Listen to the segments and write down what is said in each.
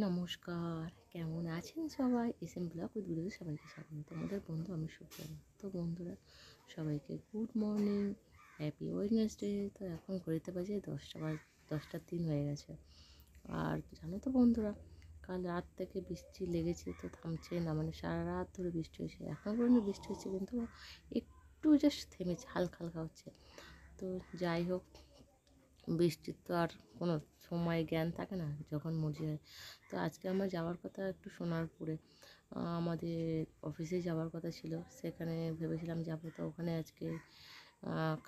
নমস্কার, কেমন আছেন সবাই? এসএম ব্লগ উইথ গুরুদের সবাইকে স্বাগত। তোমাদের বন্ধু আমি সুপ্রভা। তো বন্ধুরা, সবাইকে গুড মর্নিং, হ্যাপি ওয়েডনেসডে। তো এখন ঘড়িতে বাজে 10টা 3 হয়ে গেছে। আর জানো তো বন্ধুরা, কাল রাত থেকে বৃষ্টি লেগেছে, তো থামছে না, মানে সারা রাত ধরে বৃষ্টি হয়েছে। এখন পর্যন্ত বৃষ্টি হচ্ছে, কিন্তু একটু জাস্ট থেমেছে, হালকা হালকা হচ্ছে। তো যাই হোক, বৃষ্টির তো আর কোনো সময় জ্ঞান থাকে না, যখন মর্জি হয়। তো আজকে আমার যাওয়ার কথা একটু সোনারপুরে, আমাদের অফিসে যাওয়ার কথা ছিল। সেখানে ভেবেছিলাম যাবো, তো ওখানে আজকে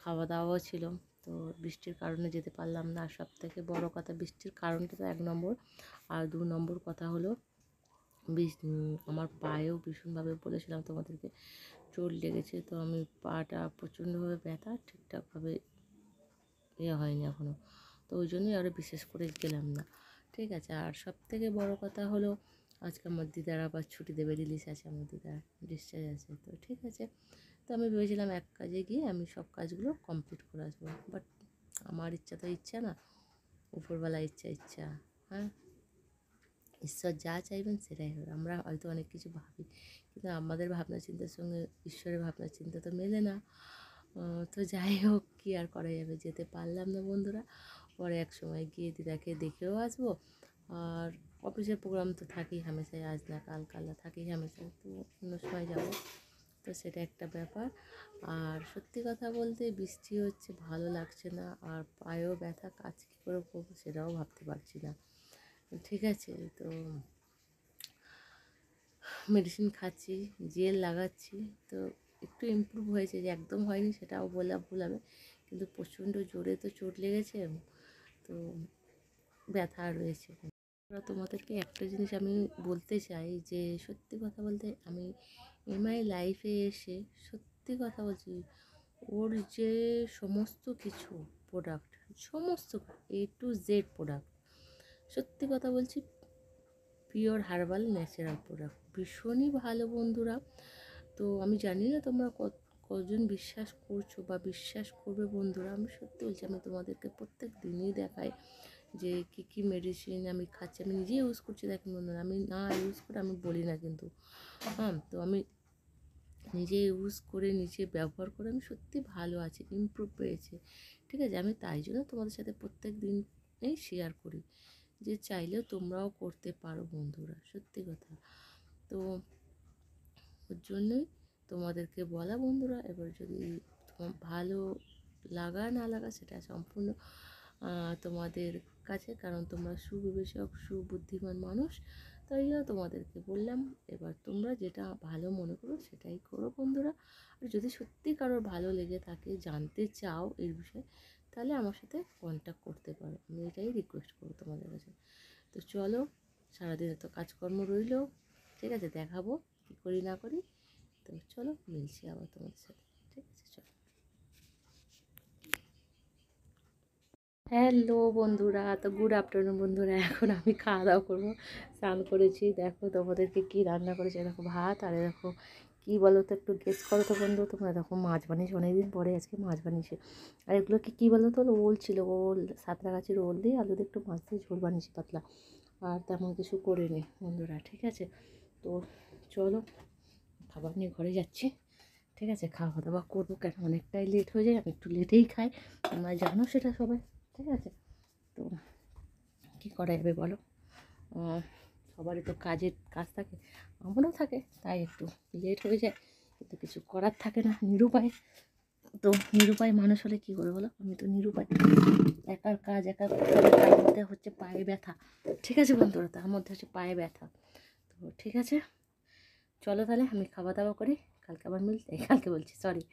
খাওয়া দাওয়াও ছিল। তো বৃষ্টির কারণে যেতে পারলাম না। আর সবথেকে বড় কথা, বৃষ্টির কারণটা তো 1 নম্বর, আর 2 নম্বর কথা হলো আমার পায়েও ভীষণভাবে বলেছিলাম তোমাদেরকে চোট লেগেছে। তো আমি পাটা প্রচণ্ডভাবে ব্যথা, ঠিকঠাকভাবে হয়নি এখনও। তো ওই জন্যই আরও বিশেষ করে গেলাম না, ঠিক আছে। আর সবথেকে বড় কথা হলো, আজকে আমার দিদার আবার ছুটি দেবে, রিলিজ আছে, আমার দিদার ডিসচার্জ আছে। তো ঠিক আছে, তো আমি ভেবেছিলাম এক কাজে গিয়ে আমি সব কাজগুলো কমপ্লিট করে আসবো। বাট আমার ইচ্ছা তো ইচ্ছা না, উপরবেলা ইচ্ছা। হ্যাঁ, ঈশ্বর যা চাইবেন সেটাই হবে। আমরা হয়তো অনেক কিছু ভাবি, কিন্তু আমাদের ভাবনা চিন্তার সঙ্গে ঈশ্বরের ভাবনা চিন্তা তো মেলে না। তো যাই হোক, কী আর করা যাবে, যেতে পারলাম না বন্ধুরা। পরে এক সময় গিয়ে দিদাকে দেখেও আসবো। আর অফিসের প্রোগ্রাম তো থাকেই হামেশাই, আজ না কাল, কাল না থাকেই হামেশাই, তো অন্য সময় যাবো। তো সেটা একটা ব্যাপার। আর সত্যি কথা বলতে, বৃষ্টি হচ্ছে, ভালো লাগছে না, আর পায়েও ব্যথা, কাজ কী করে করবো সেটাও ভাবতে পারছি না, ঠিক আছে। তো মেডিসিন খাচ্ছি, জেল লাগাচ্ছি। তো একটু ইমপ্রুভ হয়েছে, যে একদম হয়নি সেটাও বলা ভুল হবে, কিন্তু প্রচণ্ড জোরে তো চোট লেগেছে, তো ব্যথা রয়েছে। তোমাদেরকে একটা জিনিস আমি বলতে চাই, যে সত্যি কথা বলতে, আমি এমআই লাইফে এসে সত্যি কথা বলছি, ওর যে সমস্ত কিছু প্রোডাক্ট, সমস্ত A to Z প্রোডাক্ট, সত্যি কথা বলছি, পিওর হার্বাল ন্যাচারাল প্রোডাক্ট, ভীষণই ভালো বন্ধুরা। তো আমি জানি না তোমরা কজন বিশ্বাস করছো বা বিশ্বাস করবে বন্ধুরা। আমি সত্যি বলছি, আমি তোমাদেরকে প্রত্যেক দিনই দেখাই যে কী কী মেডিসিন আমি খাচ্ছি। আমি নিজে ইউজ করছি, দেখেন বন্ধুরা, আমি না ইউজ করে আমি বলি না কিন্তু। হ্যাঁ, তো আমি নিজে ইউজ করে, নিজে ব্যবহার করে আমি সত্যি ভালো আছি, ইমপ্রুভ পেয়েছে, ঠিক আছে। আমি তাই জন্য তোমাদের সাথে প্রত্যেক দিনই শেয়ার করি, যে চাইলেও তোমরাও করতে পারো বন্ধুরা, সত্যি কথা। তো ওর জন্যই তোমাদেরকে বলা বন্ধুরা। এবার যদি তোমার ভালো লাগা না লাগা সেটা সম্পূর্ণ তোমাদের কাছে, কারণ তোমরা সুবিবেচক, সুবুদ্ধিমান মানুষ, তাই জন্য তোমাদেরকে বললাম। এবার তোমরা যেটা ভালো মনে করো সেটাই করো বন্ধুরা। আর যদি সত্যি কারোর ভালো লেগে থাকে, জানতে চাও এই বিষয়ে, তাহলে আমার সাথে কন্ট্যাক্ট করতে পারো। আমি এটাই রিকোয়েস্ট করবো তোমাদের কাছে। তো চলো, সারাদিনে তো কাজকর্ম রইলো, ঠিক আছে, দেখাবো কী করি না করি। তো চলো, মিলছি আবার তোমাদের সাথে, ঠিক আছে, চলো। হ্যালো বন্ধুরা, তো গুড আফটারনুন বন্ধুরা। এখন আমি খাওয়া দাওয়া করবো, স্নান করেছি। দেখো তোমাদেরকে কি রান্না করেছি, দেখো ভাত, আর দেখো কী বলো তো, একটু গেস করো তো বন্ধু তোমরা। দেখো মাছ বানিয়েছি, অনেকদিন পরে আজকে মাছ বানিয়েছি। আর এগুলো কী বলো তো, ওল ছিল, ওল, সাঁতরাগাছির ওল দিয়ে আলু দিয়ে একটু মাছ দিয়ে ঝোল বানিয়েছি, পাতলা। আর তেমন কিছু করিনি বন্ধুরা, ঠিক আছে। তো চলো, খাবার নিয়ে ঘরে যাচ্ছি, ঠিক আছে। খাওয়া দাওয়া করবো, কেন অনেকটাই লেট হয়ে যায়, আমি একটু লেটেই খাই, তোমরা জানো সেটা সবাই, ঠিক আছে। তো কী করা যাবে বলো, সবারই তো কাজ থাকে, আমারও থাকে, তাই একটু লেট হয়ে যায়, কিন্তু কিছু করার থাকে না, নিরুপায়। তো নিরুপায় মানুষ হলে কী করে বলো, আমি তো নিরুপায়, একার কাজ একা করতে হবে, তার মধ্যে হচ্ছে পায়ে ব্যথা, ঠিক আছে বন্ধুরা, তার মধ্যে হচ্ছে পায়ে ব্যথা। তো ঠিক আছে, চলো তাহলে আমি খাওয়া দাওয়া করি, কালকে আবার কালকে বলছি, সরি,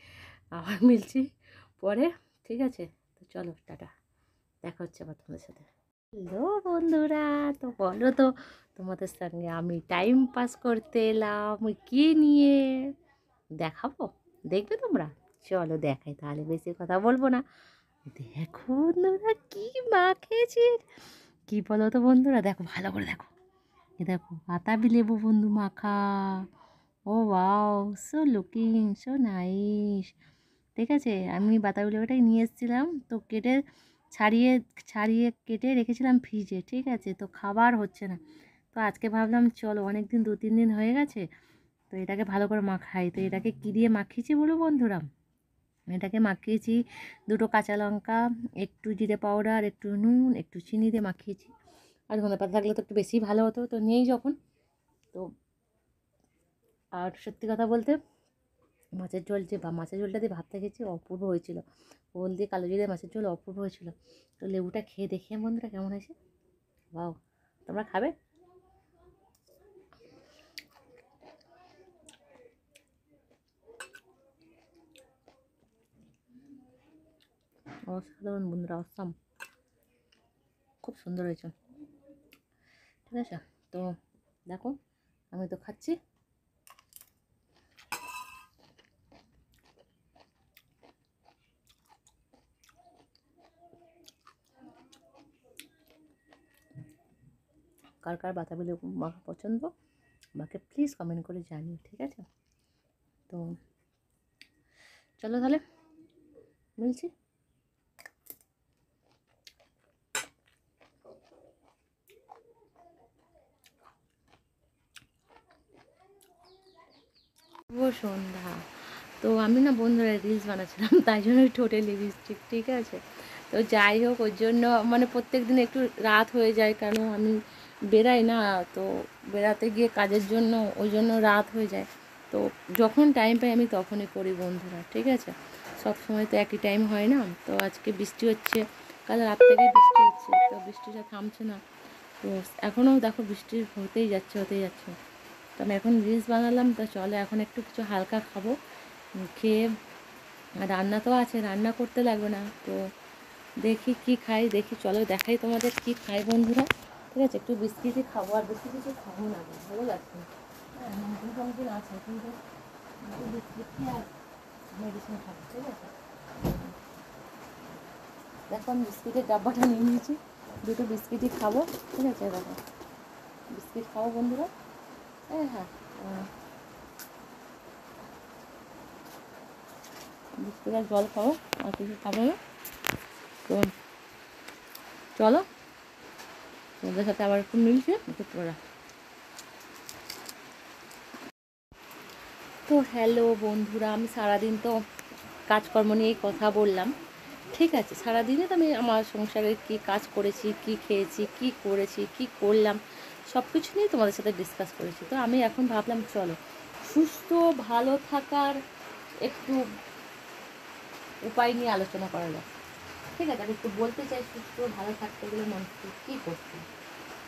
আবার মিলছি পরে, ঠিক আছে। তো চলো, টাটা, দেখা হচ্ছে আবার তোমাদের সাথে। হ্যালো বন্ধুরা, তো বলো তো, তোমাদের সঙ্গে আমি টাইম পাস করতে এলাম কি নিয়ে, দেখাবো, দেখবে তোমরা, চলো দেখাই তাহলে, বেশি কথা বলবো না। দেখো বন্ধুরা, কি মাখেছি, কি বলো তো বন্ধুরা, দেখো ভালো করে দেখো, এ দেখো বাতাবি লেবু বন্ধু মাখা। Oh wow, so looking so nice, ঠিক আছে। আমি বাতাবি লেবুটাই নিয়ে এসেছিলাম, তো ছাড়িয়ে ছাড়িয়ে কেটে রেখেছিলাম ফ্রিজে, ঠিক আছে। তো খাবার হচ্ছে না, তো আজকে ভাবলাম চলো, অনেক দিন 2-3 দিন হয়ে গেছে, তো এটাকে ভালো করে মাখাই। তো এটাকে কী দিয়ে মাখিয়েছি বলো বন্ধুরা? এটাকে মাখিয়েছি 2টো কাঁচা লঙ্কা, একটু জিরে পাউডার, একটু নুন, একটু চিনি দিয়ে মাখিয়েছি। আর ধনেপাতা থাকলে তো একটু বেশি ভালো হতো, তো নেই যখন। তো আর সত্যি কথা বলতে মাছের ঝোল মাছের ঝোলটা দিয়ে ভাতটা খেয়েছি, অপূর্ব হয়েছিল। ওল দিয়ে কালো জিরে মাছের ঝোল অপূর্ব হয়েছিল। তো লেবুটা খেয়ে দেখি বন্ধুরা কেমন হয়েছে। বাও, তোমরা খাবে? অসাধারণ বন্ধুরা, অসাম, খুব সুন্দর হয়েছে। ঠিক আছে, তো দেখো আমি তো খাচ্ছি। কার কার বাতাবি লেবু মাখা পছন্দ আমাকে প্লিজ কমেন্ট করে জানিও, ঠিক আছে? তো চলো তাহলে মিলছি। শুভ সন্ধ্যা। তো আমি না বন্ধুরা রিলস বানাচ্ছিলাম, তাই জন্য ঠোঁটে লিপস্টিক, ঠিক আছে? তো যাই হোক, ওর জন্য মানে প্রত্যেক দিন একটু রাত হয়ে যায়, কেন আমি বেরাই না, তো বেরাতে গিয়ে কাজের জন্য ওই জন্য রাত হয়ে যায়। তো যখন টাইম পাই আমি তখনই করি বন্ধুরা, ঠিক আছে? সব সময় তো একই টাইম হয় না। তো আজকে বৃষ্টি হচ্ছে, কাল রাত থেকে বৃষ্টি হচ্ছে, তো বৃষ্টিটা থামছে না। তো এখনও দেখো বৃষ্টি হতেই যাচ্ছে। তো আমি এখন রিলস বানালাম, তো চলো এখন একটু কিছু হালকা খাবো, খেয়ে রান্না তো আছে, রান্না করতে লাগবে না। তো দেখি কি খাই, চলো দেখাই তোমাদের কি খাই বন্ধুরা, ঠিক আছে? একটু বিস্কিটই খাবো, আর বেশি কিছু খাবো না, ভালো লাগছে না। হ্যাঁ, নতুন আছে, কিন্তু একটু বিস্কিট খেয়ে আর মেডিসিন খাবো, ঠিক আছে? দেখো আমি বিস্কিটের ডাব্বাটা নিয়ে নিয়েছি, 2টো বিস্কিটই খাবো, ঠিক আছে? দেখো বিস্কিট খাবো বন্ধুরা। হ্যাঁ, বিস্কুট আর জল খাবো, আর কিছু খাবো না। তো চলো তোমাদের সাথে আবার একটু মিলছে একটু পড়া। তো হ্যালো বন্ধুরা, আমি সারাদিন তো কাজকর্ম নিয়েই কথা বললাম, ঠিক আছে? সারাদিনে তো আমি আমার সংসারের কী কাজ করেছি, কী খেয়েছি, কী করেছি, কী করলাম, সব কিছু নিয়েই তোমাদের সাথে ডিসকাস করেছি। তো আমি এখন ভাবলাম চলো সুস্থ ভালো থাকার একটু উপায় নিয়ে আলোচনা করা যাক, ঠিক আছে? আমি একটু বলতে চাই সুস্থ ভালো থাকতে গেলে মানুষকে কী করতে,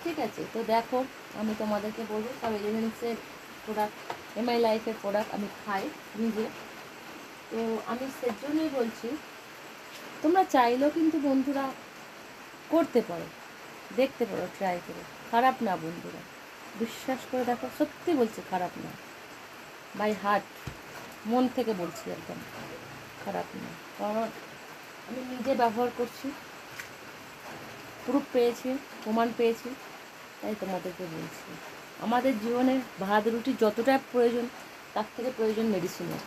ঠিক আছে? তো দেখো আমি তোমাদেরকে বলবো, সব এলিমেন্টসের প্রোডাক্ট, এমআই লাইফের প্রোডাক্ট আমি খাই নিজে। তো আমি সেজন্যই বলছি, তোমরা চাইলেও কিন্তু বন্ধুরা করতে পারো, দেখতে পারো, ট্রাই করে, খারাপ না বন্ধুরা, বিশ্বাস করে দেখো, সত্যি বলছি খারাপ না, বাই হার্ট, মন থেকে বলছি, একদম খারাপ না। কারণ আমি নিজে ব্যবহার করছি, প্রুফ পেয়েছি, প্রমাণ পেয়েছি, তাই তোমাদেরকে বলছি। আমাদের জীবনে ভাত রুটি যতটা প্রয়োজন, তার থেকে প্রয়োজন মেডিসিনের।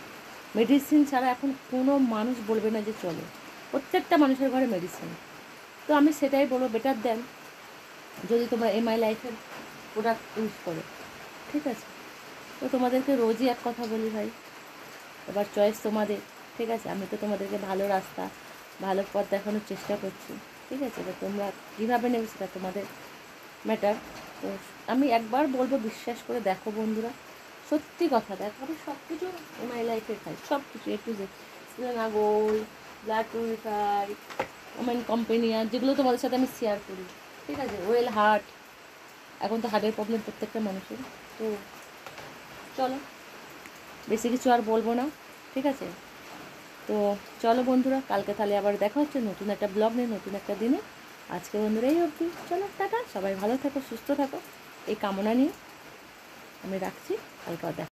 মেডিসিন ছাড়া এখন কোনো মানুষ বলবে না যে চলে, প্রত্যেকটা মানুষের ঘরে মেডিসিন। তো আমি সেটাই বলবো, বেটার দেন যদি তোমরা এমআই লাইফের প্রোডাক্ট ইউজ করো, ঠিক আছে? তো তোমাদেরকে রোজই এক কথা বলি ভাই, এবার চয়েস তোমাদের, ঠিক আছে? আমি তো তোমাদেরকে ভালো রাস্তা, ভালো পথ দেখানোর চেষ্টা করছি, ঠিক আছে? এবার তোমরা কীভাবে নেবে সেটা তোমাদের ম্যাটার। তো আমি একবার বলবো, বিশ্বাস করে দেখো বন্ধুরা, সত্যি কথা, দেখো আমি সব কিছু এমআই লাইফে খাই, সব কিছু একটু যে সিলেনা গোল্ড, ব্লাড পিউরিফাই, ওমেন কম্পেনিয়ার, যেগুলো তোমাদের সাথে আমি শেয়ার করি, ঠিক আছে? ওয়েল হার্ট, এখন তো হার্টের প্রবলেম প্রত্যেকটা মানুষের। তো চলো বেশি কিছু আর বলবো না, ঠিক আছে? তো চলো বন্ধুরা, কালকে তাহলে আবার দেখা হচ্ছে নতুন একটা ব্লগ নিয়ে, নতুন একটা দিনে। আজকে বন্ধুরা এই অবধি, চলো টাটা, সবাই ভালো থাকো, সুস্থ থাকো, এই কামনা নিয়ে আমি রাখছি। কালকে দেখা।